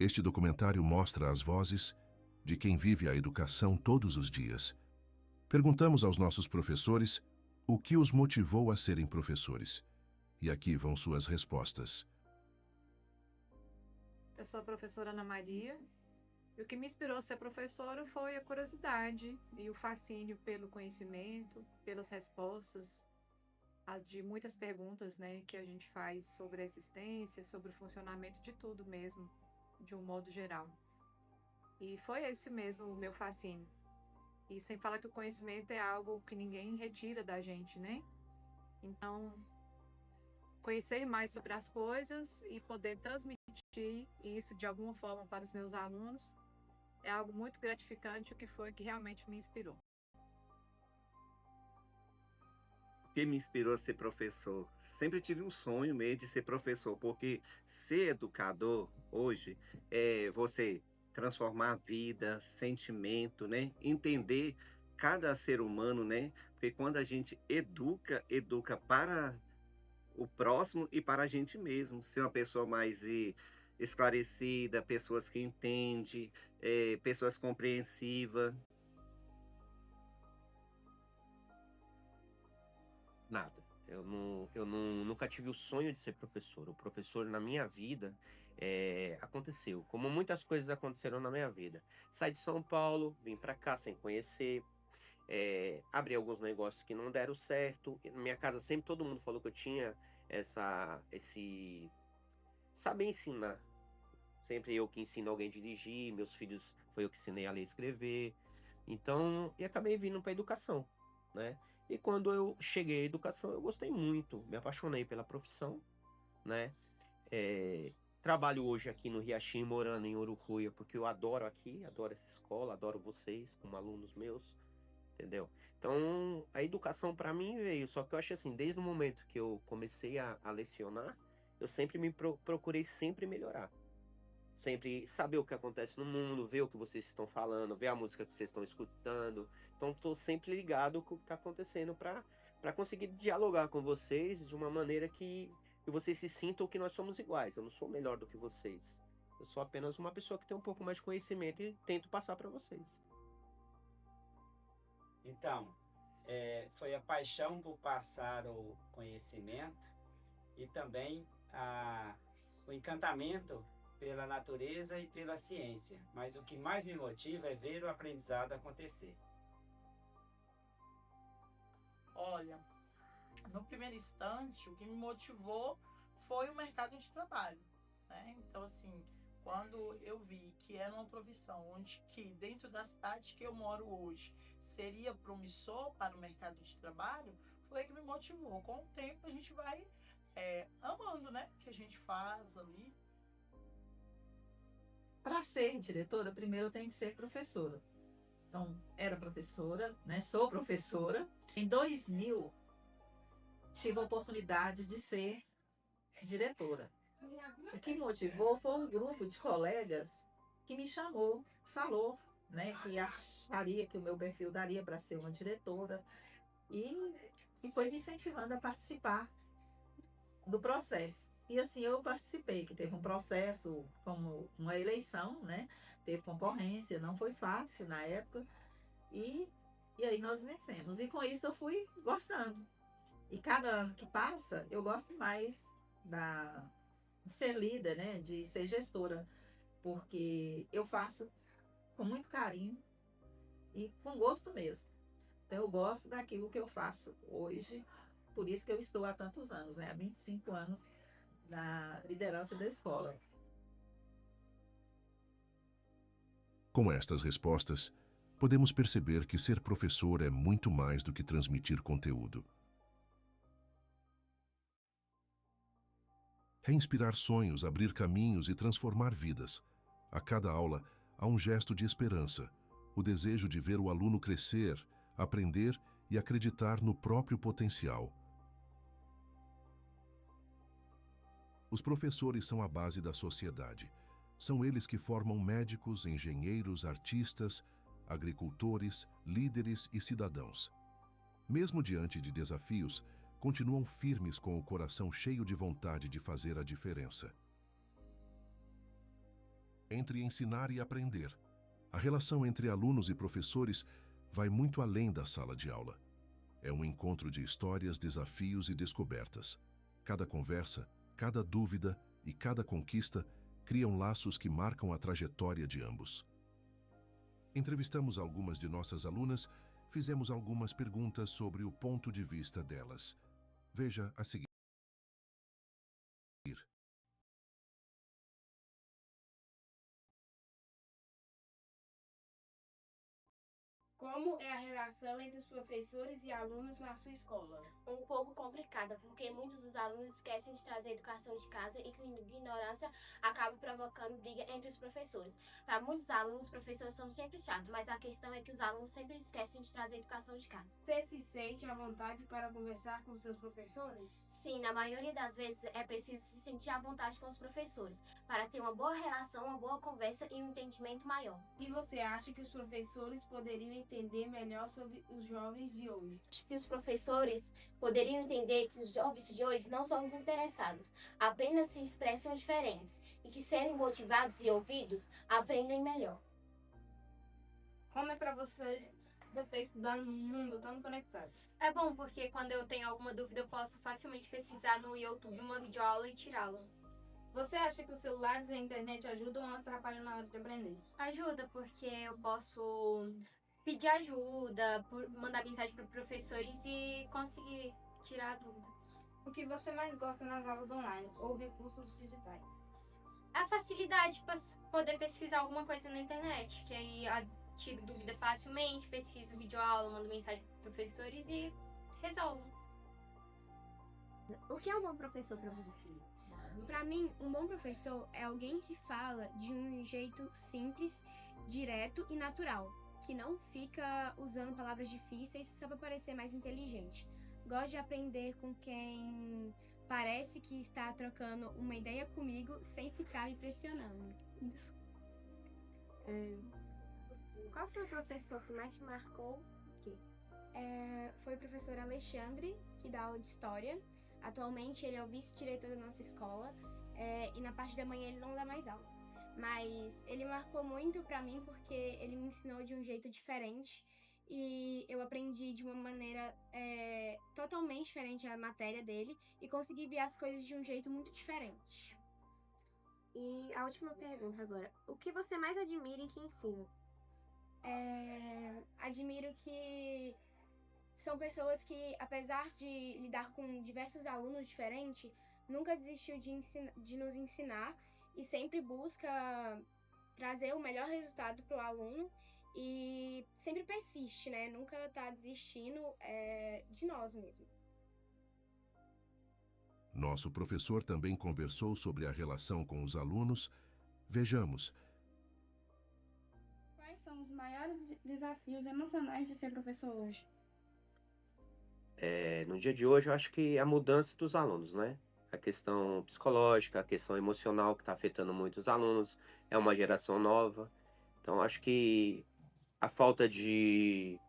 Este documentário mostra as vozes de quem vive a educação todos os dias. Perguntamos aos nossos professores o que os motivou a serem professores. E aqui vão suas respostas. Eu sou a professora Ana Maria, e o que me inspirou a ser professora foi a curiosidade e o fascínio pelo conhecimento, pelas respostas de muitas perguntas, né, que a gente faz sobre a existência, sobre o funcionamento de tudo mesmo, de um modo geral. E foi esse mesmo o meu fascínio. E sem falar que o conhecimento é algo que ninguém retira da gente, né? Então, conhecer mais sobre as coisas e poder transmitir isso de alguma forma para os meus alunos é algo muito gratificante, o que foi que realmente me inspirou. O que me inspirou a ser professor? Sempre tive um sonho mesmo de ser professor, porque ser educador hoje é você transformar a vida, sentimento, né? Entender cada ser humano, né? Porque quando a gente educa para o próximo e para a gente mesmo. Ser uma pessoa mais esclarecida, pessoas que entendem, pessoas compreensivas. Nada. Nunca tive o sonho de ser professor. O professor na minha vida aconteceu, como muitas coisas aconteceram na minha vida. Saí de São Paulo, vim para cá sem conhecer, abri alguns negócios que não deram certo. Na minha casa sempre todo mundo falou que eu tinha esse saber ensinar. Sempre eu que ensino alguém a dirigir, meus filhos foi eu que ensinei a ler e escrever. Então, e acabei vindo para educação, né? E quando eu cheguei à educação, eu gostei muito, me apaixonei pela profissão, né? Trabalho hoje aqui no Riachinho, morando em Urucuia, porque eu adoro aqui, adoro essa escola, adoro vocês como alunos meus, entendeu? Então, a educação para mim veio, só que eu acho assim, desde o momento que eu comecei a lecionar, eu sempre procurei sempre melhorar. Sempre saber o que acontece no mundo, ver o que vocês estão falando, ver a música que vocês estão escutando. Então, estou sempre ligado com o que está acontecendo para conseguir dialogar com vocês de uma maneira que vocês se sintam que nós somos iguais. Eu não sou melhor do que vocês. Eu sou apenas uma pessoa que tem um pouco mais de conhecimento e tento passar para vocês. Então, foi a paixão por passar o conhecimento e também o encantamento pela natureza e pela ciência, mas o que mais me motiva é ver o aprendizado acontecer. Olha, no primeiro instante, o que me motivou foi o mercado de trabalho, né? Então, assim, quando eu vi que era uma profissão onde que dentro da cidade que eu moro hoje seria promissor para o mercado de trabalho, foi que me motivou. Com o tempo a gente vai amando, né? O que a gente faz ali. Para ser diretora, primeiro eu tenho que ser professora. Então, era professora, né? Sou professora. Em 2000, tive a oportunidade de ser diretora. O que me motivou foi um grupo de colegas que me chamou, falou, né, que acharia que o meu perfil daria para ser uma diretora e foi me incentivando a participar do processo. E assim eu participei, que teve um processo como uma eleição, né? Teve concorrência, não foi fácil na época. E aí nós vencemos. E com isso eu fui gostando. E cada ano que passa, eu gosto mais de ser líder, né? De ser gestora. Porque eu faço com muito carinho e com gosto mesmo. Então eu gosto daquilo que eu faço hoje. Por isso que eu estou há tantos anos, né? Há 25 anos na liderança da escola. Com estas respostas, podemos perceber que ser professor é muito mais do que transmitir conteúdo. É inspirar sonhos, abrir caminhos e transformar vidas. A cada aula, há um gesto de esperança, o desejo de ver o aluno crescer, aprender e acreditar no próprio potencial. Os professores são a base da sociedade. São eles que formam médicos, engenheiros, artistas, agricultores, líderes e cidadãos. Mesmo diante de desafios, continuam firmes com o coração cheio de vontade de fazer a diferença. entre ensinar e aprender. A relação entre alunos e professores vai muito além da sala de aula. É um encontro de histórias, desafios e descobertas. Cada conversa, cada dúvida e cada conquista criam laços que marcam a trajetória de ambos. Entrevistamos algumas de nossas alunas, fizemos algumas perguntas sobre o ponto de vista delas. Veja a seguir. Como é a relação entre os professores e alunos na sua escola? Um pouco complicada, porque muitos dos alunos esquecem de trazer a educação de casa e com ignorância acaba provocando briga entre os professores. Para muitos alunos, os professores são sempre chatos, mas a questão é que os alunos sempre esquecem de trazer a educação de casa. Você se sente à vontade para conversar com seus professores? Sim, na maioria das vezes é preciso se sentir à vontade com os professores, para ter uma boa relação, uma boa conversa e um entendimento maior. E você acha que os professores poderiam entender melhor sobre os jovens de hoje? Acho que os professores poderiam entender que os jovens de hoje não são desinteressados, apenas se expressam diferentes e que, sendo motivados e ouvidos, aprendem melhor. Como é para você estudar num mundo tão conectado? É bom porque quando eu tenho alguma dúvida eu posso facilmente pesquisar no YouTube uma videoaula e tirá-la. Você acha que os celulares e a internet ajudam ou atrapalham na hora de aprender? Ajuda porque eu posso pedir ajuda, mandar mensagem para professores e conseguir tirar a dúvida. O que você mais gosta nas aulas online ou recursos digitais? A facilidade para poder pesquisar alguma coisa na internet, que aí tiro dúvida facilmente, pesquiso videoaula, mando mensagem para professores e resolvo. O que é um bom professor para você? Para mim, um bom professor é alguém que fala de um jeito simples, direto e natural, que não fica usando palavras difíceis só para parecer mais inteligente. Gosto de aprender com quem parece que está trocando uma ideia comigo sem ficar me pressionando. Qual foi o professor que mais te marcou? Foi o professor Alexandre, que dá aula de História. Atualmente ele é o vice-diretor da nossa escola e na parte da manhã ele não dá mais aula. Mas ele marcou muito pra mim porque ele me ensinou de um jeito diferente e eu aprendi de uma maneira totalmente diferente a matéria dele e consegui ver as coisas de um jeito muito diferente. E a última pergunta agora. O que você mais admira em quem ensina? Admiro que são pessoas que, apesar de lidar com diversos alunos diferentes, nunca desistiu de nos ensinar e sempre busca trazer o melhor resultado para o aluno e sempre persiste, né? Nunca está desistindo de nós mesmos. Nosso professor também conversou sobre a relação com os alunos. Vejamos. Quais são os maiores desafios emocionais de ser professor hoje? No dia de hoje, eu acho que a mudança dos alunos, né? A questão psicológica, a questão emocional que está afetando muito os alunos, é uma geração nova. Então, acho que a falta de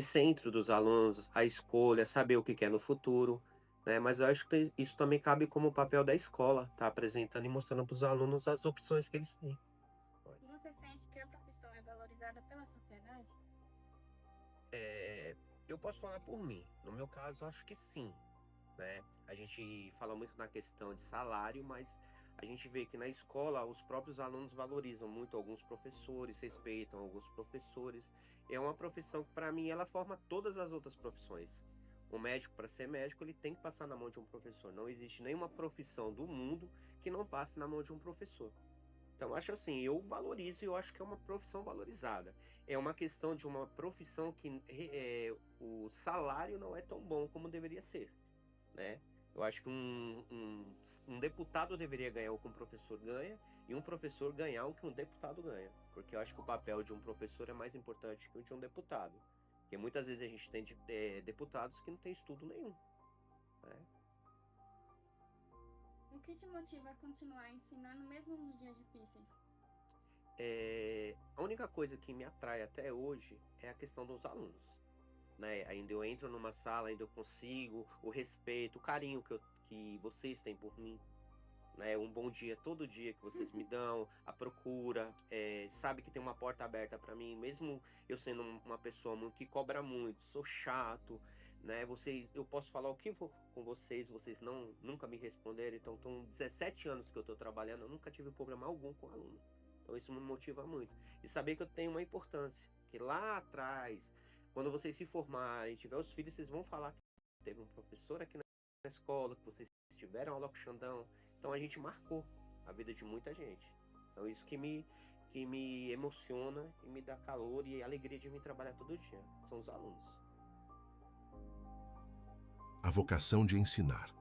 centro dos alunos, a escolha, saber o que quer no futuro, né? Mas eu acho que isso também cabe como papel da escola, tá apresentando e mostrando para os alunos as opções que eles têm. Você sente que a profissão é valorizada pela sociedade? Eu posso falar por mim. No meu caso, acho que sim, né? A gente fala muito na questão de salário, mas a gente vê que na escola os próprios alunos valorizam muito alguns professores, respeitam alguns professores. É uma profissão que, para mim, ela forma todas as outras profissões. O médico, para ser médico, ele tem que passar na mão de um professor. Não existe nenhuma profissão do mundo que não passe na mão de um professor. Então, acho assim, eu valorizo e eu acho que é uma profissão valorizada. É uma questão de uma profissão que o salário não é tão bom como deveria ser, né? Eu acho que um deputado deveria ganhar o que um professor ganha e um professor ganhar o que um deputado ganha. Porque eu acho que o papel de um professor é mais importante que o de um deputado. Porque muitas vezes a gente tem deputados que não têm estudo nenhum, né? O que te motiva a continuar ensinando mesmo nos dias difíceis? A única coisa que me atrai até hoje é a questão dos alunos, né? Ainda eu entro numa sala, ainda eu consigo o respeito, o carinho que vocês têm por mim, né? Um bom dia todo dia que vocês me dão, a procura, sabe que tem uma porta aberta para mim, mesmo eu sendo uma pessoa que cobra muito, sou chato, né? Eu posso falar o que for com vocês, nunca me responderam, então estão 17 anos que eu estou trabalhando, eu nunca tive problema algum com aluno. Então isso me motiva muito. E saber que eu tenho uma importância, que lá atrás, quando vocês se formarem, tiver os filhos, vocês vão falar que teve um professor aqui na escola, que vocês tiveram aula com o Xandão. Então a gente marcou a vida de muita gente. Então isso que me emociona e me dá calor e alegria de me trabalhar todo dia. São os alunos. A vocação de ensinar.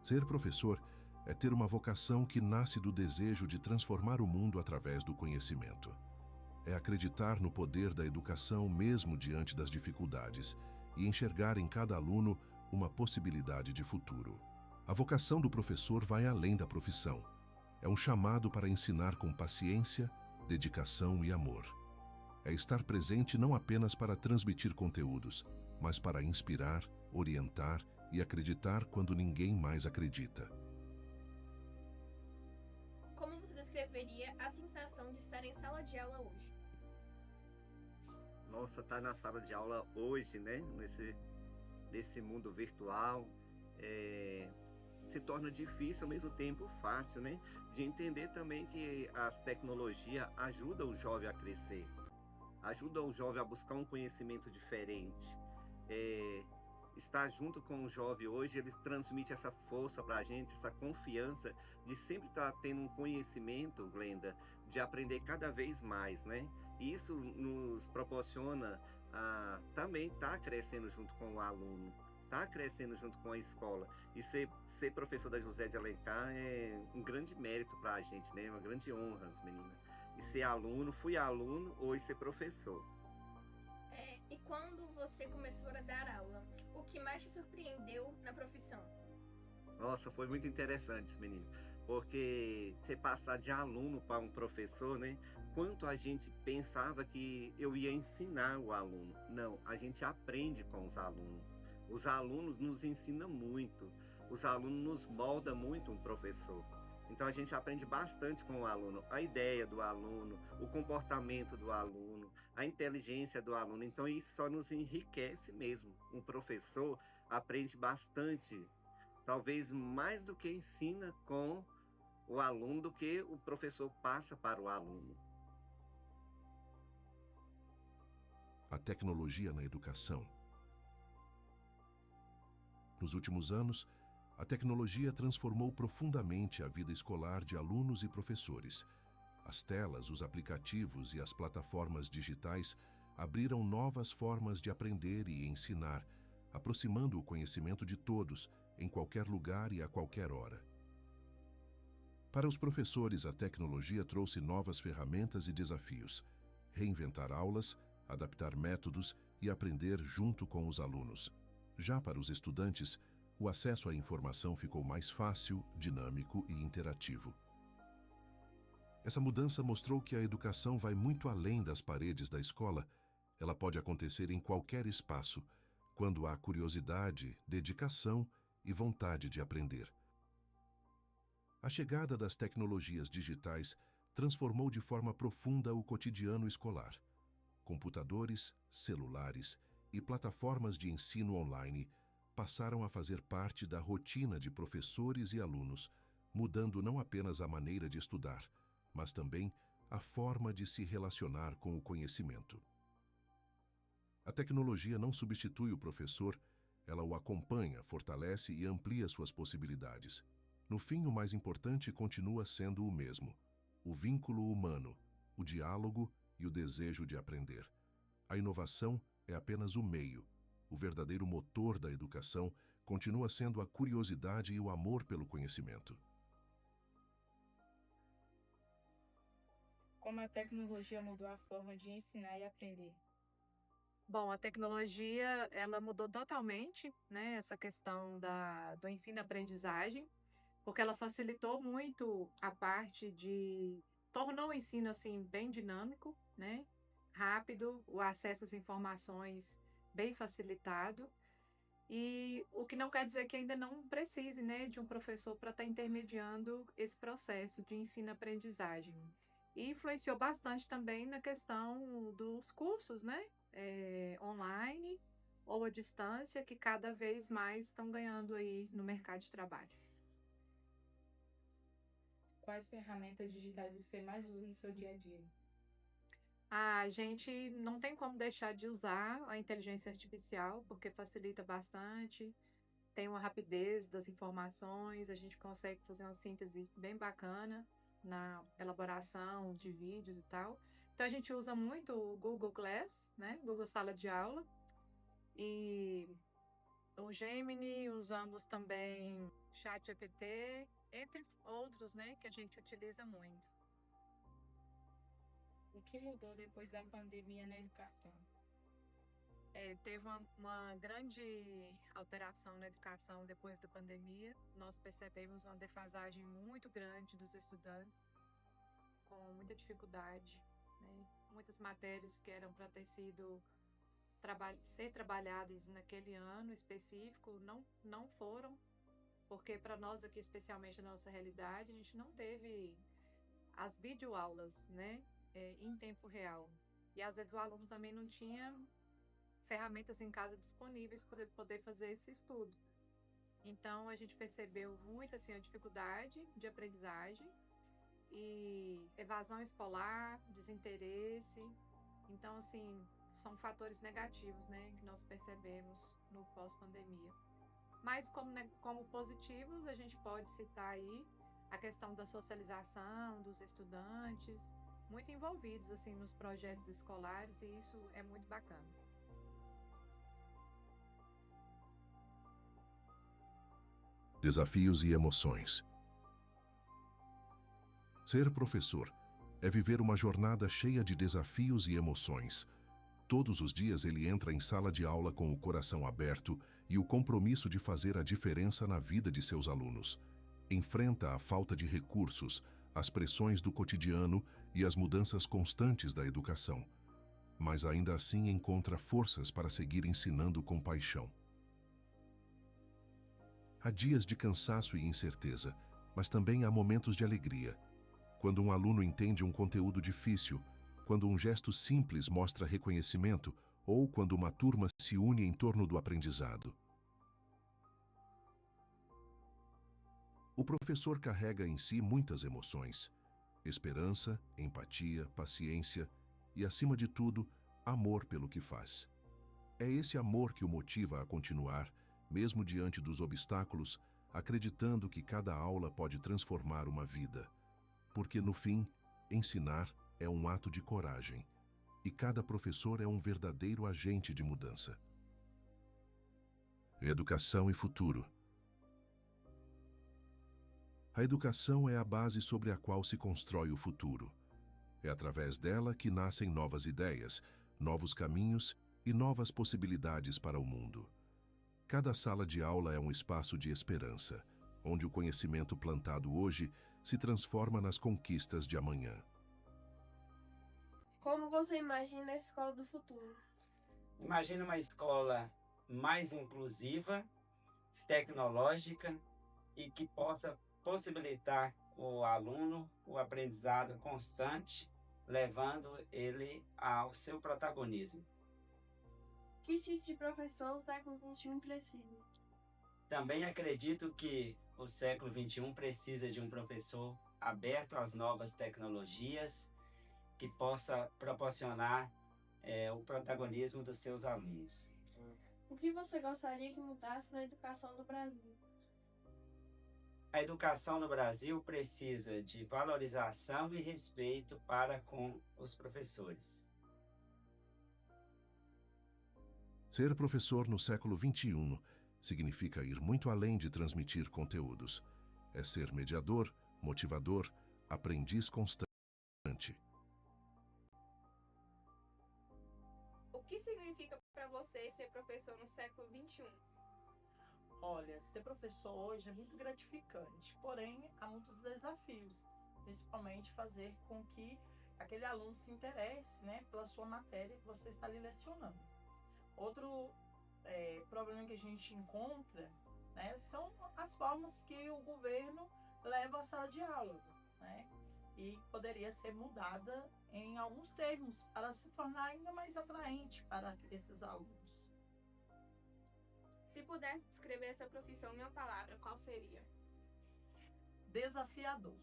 Ser professor é ter uma vocação que nasce do desejo de transformar o mundo através do conhecimento. É acreditar no poder da educação mesmo diante das dificuldades e enxergar em cada aluno uma possibilidade de futuro. A vocação do professor vai além da profissão. É um chamado para ensinar com paciência, dedicação e amor. É estar presente não apenas para transmitir conteúdos, mas para inspirar, orientar e acreditar quando ninguém mais acredita. Como você descreveria a sensação de estar em sala de aula hoje? Nossa, tá na sala de aula hoje, né? Nesse mundo virtual, se torna difícil, ao mesmo tempo fácil, né? De entender também que as tecnologias ajudam o jovem a crescer, ajudam o jovem a buscar um conhecimento diferente. Estar junto com o jovem hoje, ele transmite essa força para a gente, essa confiança de sempre estar tendo um conhecimento, Glenda, de aprender cada vez mais, né? E isso nos proporciona também estar crescendo junto com o aluno, estar crescendo junto com a escola. E ser professor da José de Alencar é um grande mérito para a gente, né? Uma grande honra, as meninas. E ser aluno, fui aluno, hoje ser professor. E quando você começou a dar aula, o que mais te surpreendeu na profissão? Nossa, foi muito interessante, menino, porque você passar de aluno para um professor, né? Quanto a gente pensava que eu ia ensinar o aluno. Não, a gente aprende com os alunos. Os alunos nos ensinam muito, os alunos nos moldam muito um professor. Então a gente aprende bastante com o aluno, a ideia do aluno, o comportamento do aluno, a inteligência do aluno. Então isso só nos enriquece mesmo. Um professor aprende bastante, talvez mais do que ensina com o aluno, do que o professor passa para o aluno. A tecnologia na educação. Nos últimos anos, a tecnologia transformou profundamente a vida escolar de alunos e professores. As telas, os aplicativos e as plataformas digitais abriram novas formas de aprender e ensinar, aproximando o conhecimento de todos, em qualquer lugar e a qualquer hora. Para os professores, a tecnologia trouxe novas ferramentas e desafios: reinventar aulas, adaptar métodos e aprender junto com os alunos. Já para os estudantes, o acesso à informação ficou mais fácil, dinâmico e interativo. Essa mudança mostrou que a educação vai muito além das paredes da escola. Ela pode acontecer em qualquer espaço, quando há curiosidade, dedicação e vontade de aprender. A chegada das tecnologias digitais transformou de forma profunda o cotidiano escolar. Computadores, celulares e plataformas de ensino online passaram a fazer parte da rotina de professores e alunos, mudando não apenas a maneira de estudar, mas também a forma de se relacionar com o conhecimento. A tecnologia não substitui o professor, ela o acompanha, fortalece e amplia suas possibilidades. No fim, o mais importante continua sendo o mesmo: o vínculo humano, o diálogo e o desejo de aprender. A inovação é apenas o meio. O verdadeiro motor da educação continua sendo a curiosidade e o amor pelo conhecimento. Como a tecnologia mudou a forma de ensinar e aprender? Bom, a tecnologia, ela mudou totalmente, né, essa questão do ensino e aprendizagem, porque ela facilitou muito a parte tornou o ensino, assim, bem dinâmico, né, rápido, o acesso às informações bem facilitado. E o que não quer dizer que ainda não precise, né, de um professor para estar intermediando esse processo de ensino-aprendizagem. E influenciou bastante também na questão dos cursos, né, online ou à distância, que cada vez mais estão ganhando aí no mercado de trabalho. Quais ferramentas digitais você mais usa no seu dia a dia? A gente não tem como deixar de usar a inteligência artificial, porque facilita bastante, tem uma rapidez das informações, a gente consegue fazer uma síntese bem bacana na elaboração de vídeos e tal. Então a gente usa muito o Google Glass, né? Google Sala de Aula. E o Gemini, usamos também ChatGPT, entre outros, né, que a gente utiliza muito. O que mudou depois da pandemia na educação? Teve uma grande alteração na educação depois da pandemia. Nós percebemos uma defasagem muito grande dos estudantes, com muita dificuldade, né? Muitas matérias que eram para ter sido ser trabalhadas naquele ano específico não foram, porque para nós aqui, especialmente na nossa realidade, a gente não teve as videoaulas, né, em tempo real. E às vezes o aluno também não tinha ferramentas em casa disponíveis para poder fazer esse estudo. Então a gente percebeu muito assim a dificuldade de aprendizagem e evasão escolar, desinteresse. Então assim, são fatores negativos, né, que nós percebemos no pós-pandemia. Mas como positivos, a gente pode citar aí a questão da socialização dos estudantes, muito envolvidos assim nos projetos escolares, e isso é muito bacana. Desafios e emoções. Ser professor é viver uma jornada cheia de desafios e emoções. Todos os dias ele entra em sala de aula com o coração aberto e o compromisso de fazer a diferença na vida de seus alunos. Enfrenta a falta de recursos, as pressões do cotidiano e as mudanças constantes da educação. Mas ainda assim encontra forças para seguir ensinando com paixão. Há dias de cansaço e incerteza, mas também há momentos de alegria. Quando um aluno entende um conteúdo difícil, quando um gesto simples mostra reconhecimento ou quando uma turma se une em torno do aprendizado. O professor carrega em si muitas emoções: esperança, empatia, paciência e, acima de tudo, amor pelo que faz. É esse amor que o motiva a continuar, mesmo diante dos obstáculos, acreditando que cada aula pode transformar uma vida. Porque, no fim, ensinar é um ato de coragem, e cada professor é um verdadeiro agente de mudança. Educação e futuro. A educação é a base sobre a qual se constrói o futuro. É através dela que nascem novas ideias, novos caminhos e novas possibilidades para o mundo. Cada sala de aula é um espaço de esperança, onde o conhecimento plantado hoje se transforma nas conquistas de amanhã. Como você imagina a escola do futuro? Imagina uma escola mais inclusiva, tecnológica e que possa possibilitar o aluno o aprendizado constante, levando ele ao seu protagonismo. Que tipo de professor o século XXI precisa? Também acredito que o século XXI precisa de um professor aberto às novas tecnologias, que possa proporcionar o protagonismo dos seus alunos. O que você gostaria que mudasse na educação do Brasil? A educação no Brasil precisa de valorização e respeito para com os professores. Ser professor no século XXI significa ir muito além de transmitir conteúdos. É ser mediador, motivador, aprendiz constante. O que significa para você ser professor no século XXI? Olha, ser professor hoje é muito gratificante, porém há muitos desafios, principalmente fazer com que aquele aluno se interesse, né, pela sua matéria que você está ali lecionando. Outro problema que a gente encontra, né, são as formas que o governo leva a sala de aula, né, e poderia ser mudada em alguns termos para se tornar ainda mais atraente para esses alunos. Se pudesse descrever essa profissão em uma palavra, qual seria? Desafiador.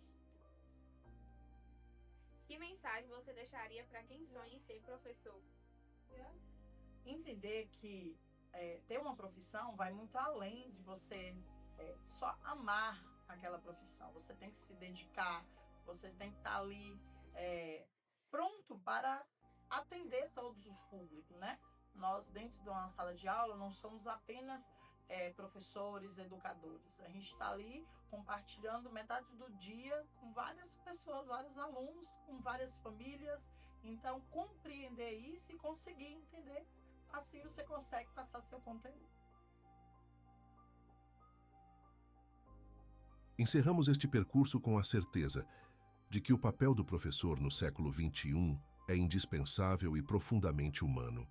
Que mensagem você deixaria para quem sonha em ser professor? Entender que ter uma profissão vai muito além de você só amar aquela profissão. Você tem que se dedicar, você tem que estar ali pronto para atender todos os públicos, né? Nós, dentro de uma sala de aula, não somos apenas professores, educadores. A gente está ali compartilhando metade do dia com várias pessoas, vários alunos, com várias famílias. Então, compreender isso e conseguir entender, assim você consegue passar seu conteúdo. Encerramos este percurso com a certeza de que o papel do professor no século XXI é indispensável e profundamente humano.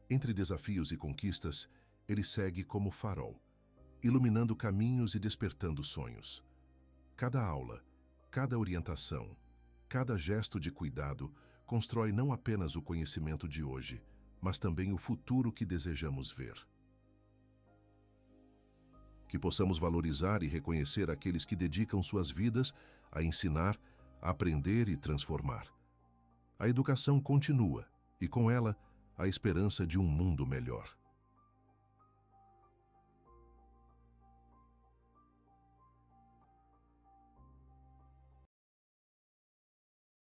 Entre desafios e conquistas, ele segue como farol, iluminando caminhos e despertando sonhos. Cada aula, cada orientação, cada gesto de cuidado constrói não apenas o conhecimento de hoje, mas também o futuro que desejamos ver. Que possamos valorizar e reconhecer aqueles que dedicam suas vidas a ensinar, a aprender e transformar. A educação continua, e com ela, a esperança de um mundo melhor.